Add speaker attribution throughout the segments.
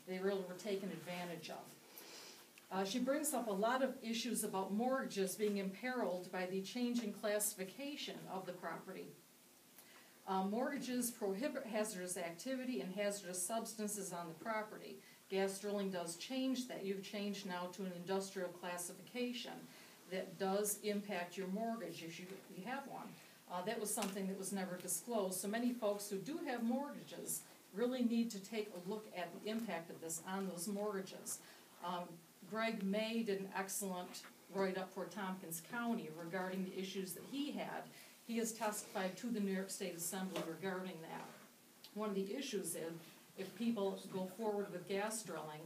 Speaker 1: they really were taken advantage of. She brings up a lot of issues about mortgages being imperiled by the changing classification of the property. Mortgages prohibit hazardous activity and hazardous substances on the property. Gas drilling does change that. You've changed now to an industrial classification that does impact your mortgage if you have one. That was something that was never disclosed. So many folks who do have mortgages really need to take a look at the impact of this on those mortgages. Greg May did an excellent write-up for Tompkins County regarding the issues that he had. He has testified to the New York State Assembly regarding that. One of the issues is, if people go forward with gas drilling,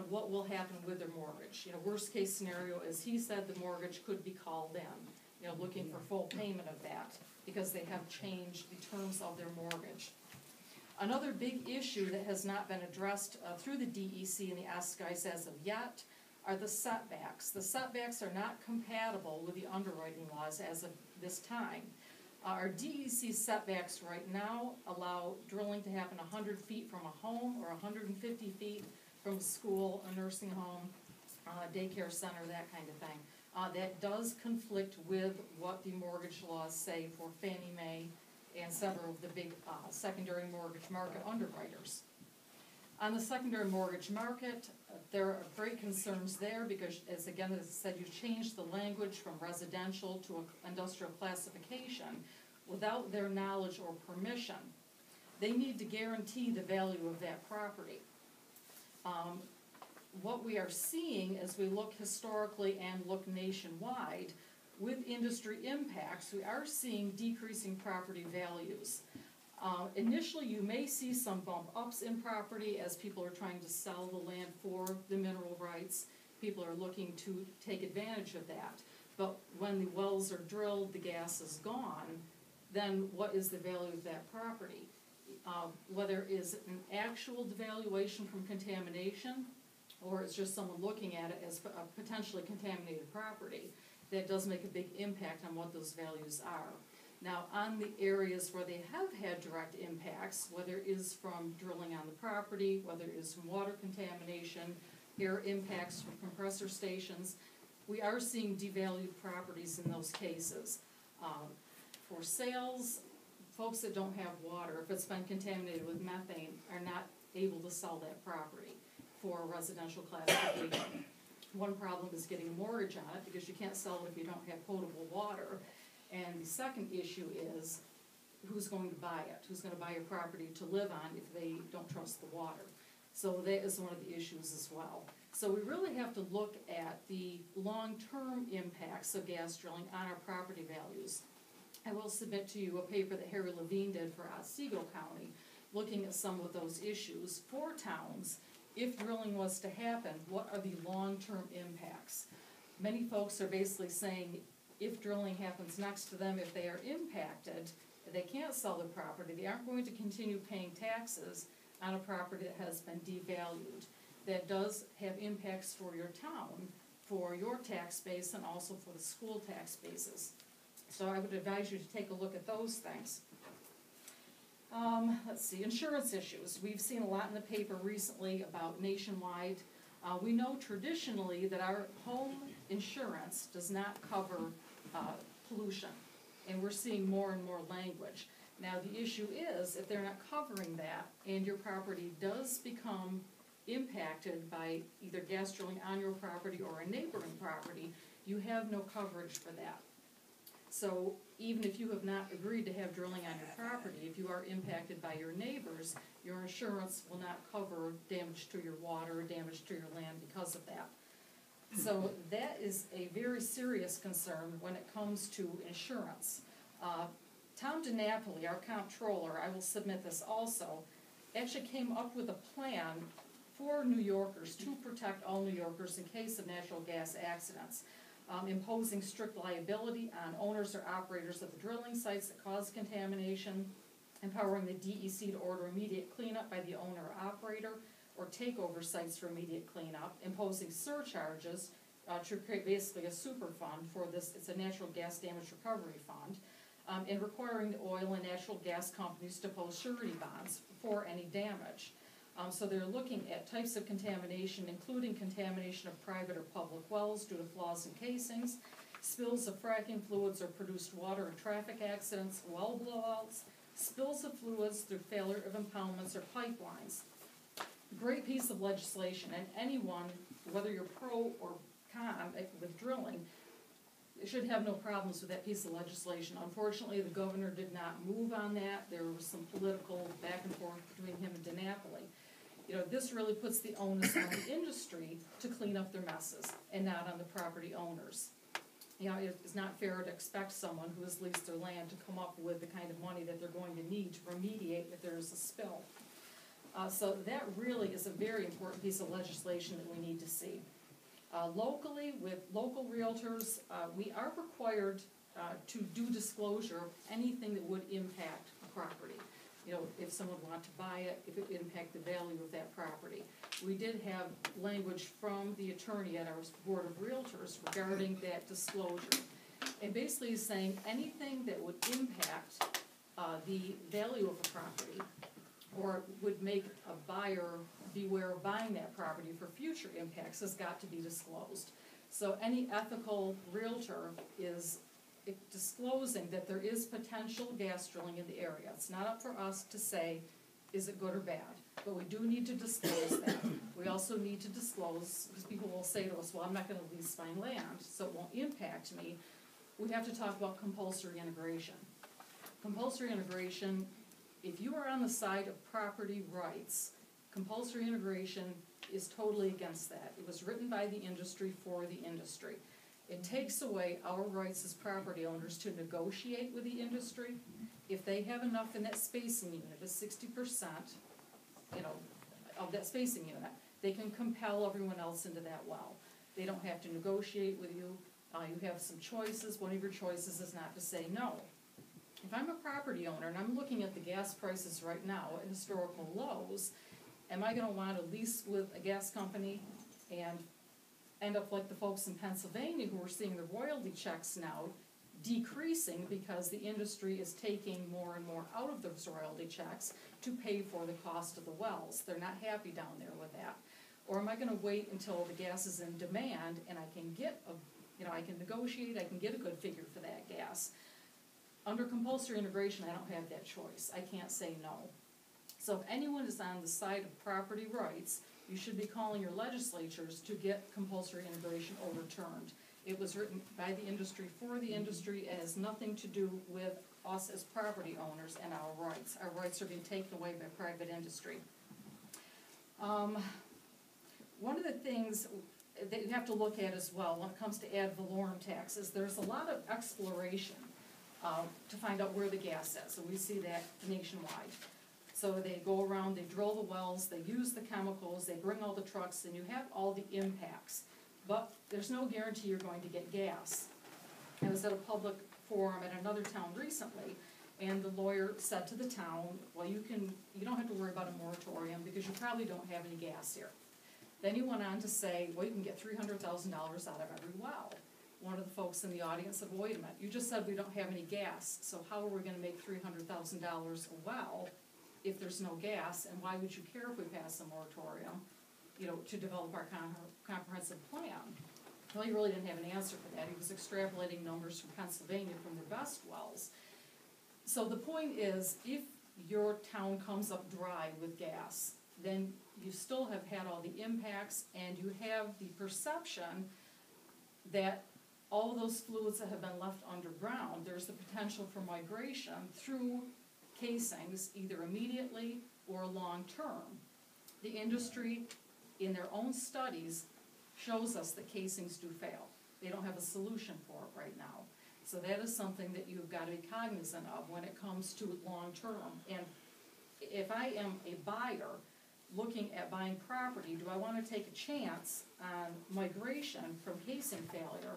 Speaker 1: what will happen with their mortgage? Worst case scenario is, he said the mortgage could be called in, looking for full payment of that because they have changed the terms of their mortgage. Another big issue that has not been addressed through the DEC and the SGIS as of yet are the setbacks. The setbacks are not compatible with the underwriting laws as of this time. Our DEC setbacks right now allow drilling to happen 100 feet from a home or 150 feet from a school, a nursing home, a daycare center, that kind of thing. That does conflict with what the mortgage laws say for Fannie Mae and several of the big secondary mortgage market underwriters. On the secondary mortgage market, there are great concerns there because, as I said, you've changed the language from residential to an industrial classification without their knowledge or permission. They need to guarantee the value of that property. What we are seeing as we look historically and look nationwide, with industry impacts, we are seeing decreasing property values. Initially, you may see some bump ups in property as people are trying to sell the land for the mineral rights. People are looking to take advantage of that. But when the wells are drilled, the gas is gone, then what is the value of that property? Whether it's an actual devaluation from contamination or it's just someone looking at it as a potentially contaminated property, that does make a big impact on what those values are. Now, on the areas where they have had direct impacts, whether it is from drilling on the property, whether it is from water contamination, air impacts from compressor stations, we are seeing devalued properties in those cases. For sales, folks that don't have water, if it's been contaminated with methane, are not able to sell that property for residential classification. One problem is getting a mortgage on it because you can't sell it if you don't have potable water. And the second issue is, who's going to buy it? Who's going to buy a property to live on if they don't trust the water? So that is one of the issues as well. So we really have to look at the long-term impacts of gas drilling on our property values. I will submit to you a paper that Harry Levine did for Otsego County, looking at some of those issues for towns. If drilling was to happen, what are the long-term impacts? Many folks are basically saying, if drilling happens next to them, if they are impacted, they can't sell their property, they aren't going to continue paying taxes on a property that has been devalued. That does have impacts for your town, for your tax base, and also for the school tax bases. So I would advise you to take a look at those things. Let's see, insurance issues. We've seen a lot in the paper recently about nationwide. We know traditionally that our home insurance does not cover pollution, and we're seeing more and more language. Now the issue is, if they're not covering that and your property does become impacted by either gas drilling on your property or a neighboring property, you have no coverage for that. So even if you have not agreed to have drilling on your property, if you are impacted by your neighbors, your insurance will not cover damage to your water or damage to your land because of that. So that is a very serious concern when it comes to insurance. Tom DiNapoli, our comptroller, I will submit this also, actually came up with a plan for New Yorkers to protect all New Yorkers in case of natural gas accidents, imposing strict liability on owners or operators of the drilling sites that cause contamination, empowering the DEC to order immediate cleanup by the owner or operator, or take over sites for immediate cleanup, imposing surcharges to create basically a super fund for this. It's a natural gas damage recovery fund, and requiring the oil and natural gas companies to post surety bonds for any damage. So they're looking at types of contamination, including contamination of private or public wells due to flaws in casings, spills of fracking fluids or produced water in traffic accidents, well blowouts, spills of fluids through failure of impoundments or pipelines. Great piece of legislation, and anyone, whether you're pro or con with drilling, should have no problems with that piece of legislation. Unfortunately, the governor did not move on that. There was some political back and forth between him and DiNapoli. You know, this really puts the onus on the industry to clean up their messes and not on the property owners. You know, it's not fair to expect someone who has leased their land to come up with the kind of money that they're going to need to remediate if there is a spill. So that really is a very important piece of legislation that we need to see. Locally, with local realtors, we are required to do disclosure of anything that would impact a property. You know, if someone wanted to buy it, if it would impact the value of that property. We did have language from the attorney at our Board of Realtors regarding that disclosure. And basically saying anything that would impact the value of a property or would make a buyer beware of buying that property for future impacts has got to be disclosed. So any ethical realtor is disclosing that there is potential gas drilling in the area. It's not up for us to say, is it good or bad? But we do need to disclose that. We also need to disclose, because people will say to us, well, I'm not going to lease my land, so it won't impact me. We have to talk about compulsory integration. Compulsory integration, if you are on the side of property rights, compulsory integration is totally against that. It was written by the industry for the industry. It takes away our rights as property owners to negotiate with the industry. If they have enough in that spacing unit, a 60%, you know, of that spacing unit, they can compel everyone else into that well. They don't have to negotiate with you. You have some choices. One of your choices is not to say no. If I'm a property owner and I'm looking at the gas prices right now at historical lows, am I going to want to lease with a gas company and end up like the folks in Pennsylvania who are seeing the royalty checks now decreasing because the industry is taking more and more out of those royalty checks to pay for the cost of the wells? They're not happy down there with that. Or am I going to wait until the gas is in demand and I can get I can negotiate, I can get a good figure for that gas? Under compulsory integration, I don't have that choice. I can't say no. So if anyone is on the side of property rights, you should be calling your legislatures to get compulsory integration overturned. It was written by the industry for the industry. It has nothing to do with us as property owners and our rights. Our rights are being taken away by private industry. One of the things that you have to look at as well when it comes to ad valorem taxes, there's a lot of exploration to find out where the gas is. So we see that nationwide. So they go around, they drill the wells, they use the chemicals, they bring all the trucks, and you have all the impacts. But there's no guarantee you're going to get gas. I was at a public forum at another town recently, and the lawyer said to the town, well, you don't have to worry about a moratorium because you probably don't have any gas here. Then he went on to say, well, you can get $300,000 out of every well. One of the folks in the audience said, well, wait a minute, you just said we don't have any gas, so how are we going to make $300,000 a well if there's no gas, and why would you care if we pass a moratorium, to develop our comprehensive plan? Well, he really didn't have an answer for that. He was extrapolating numbers from Pennsylvania from their best wells. So the point is, if your town comes up dry with gas, then you still have had all the impacts, and you have the perception that all those fluids that have been left underground, there's the potential for migration through casings, either immediately or long term. The industry, in their own studies, shows us that casings do fail. They don't have a solution for it right now. So that is something that you've got to be cognizant of when it comes to long term. And if I am a buyer looking at buying property, do I want to take a chance on migration from casing failure,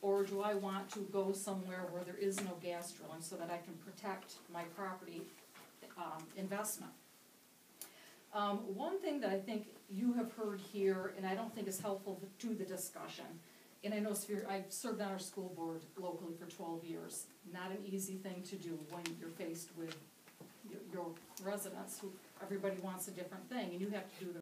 Speaker 1: or do I want to go somewhere where there is no gas drilling so that I can protect my property investment? One thing that I think you have heard here, and I don't think is helpful to the discussion, and I know I've served on our school board locally for 12 years. Not an easy thing to do when you're faced with your residents, who, everybody wants a different thing, and you have to do the